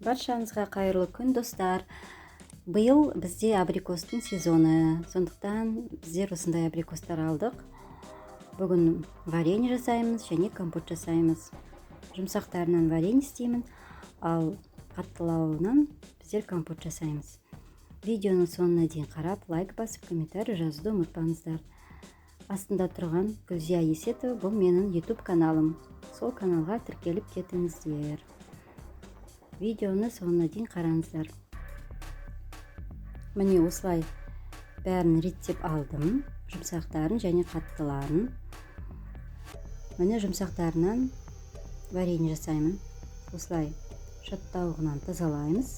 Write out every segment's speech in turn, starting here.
Баршаңызға қайырлы күн, достар. Биыл бізде абрикостың сезоны. Сондықтан біздер осындай абрикостар алдық. Бүгін варенье жасаймыз және компот жасаймыз. Жұмсақтарынан варенье істеймін, ал қаттылауынан біздер компот жасаймыз. Видеоны соңына дейін қарап, лайк басып, комментарий жазуды ұмытпаңыздар. Астында тұрған Гүлзия Есетова, бұл менің YouTube каналым. Сол каналға тіркеліп кетіңіздер. Видеоны соңына дейін қараңыздар. Міне осылай бәрін реттеп алдым, жұмсақтарын және қаттыларын. Міне жұмсақтарынан варенье жасаймын. Осылай шаттауығынан тазалаймыз.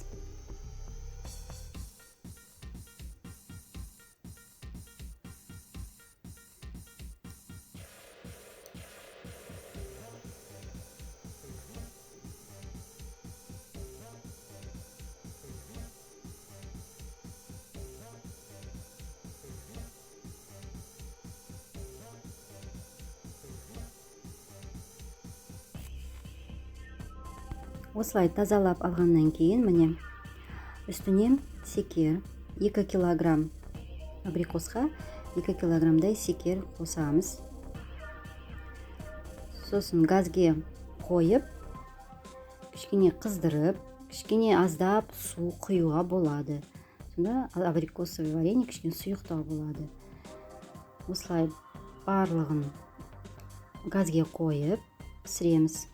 Осылай тазалап алғаннан кейін міне үстіне секер 2 килограмм абрикосқа 2 килограммдай секер қосамыз. Сосын газге қойып, кішкене қыздырып, кішкене аздап су құюға болады. Сонда абрикосовый варенье кішкене сұйықтау болады. Осылай барлығын газге қойып пісіреміз.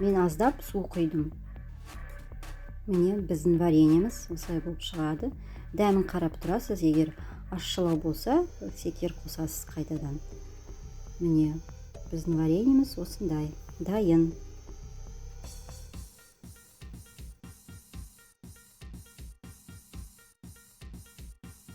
Мен аздап су құйдым. Міне біздің вареньеміз осылай болып шығады. Дәмін қарап тұрасыз, егер ащылау болса, секер қосасыз қайтадан. Міне біздің вареньеміз осындай дайын.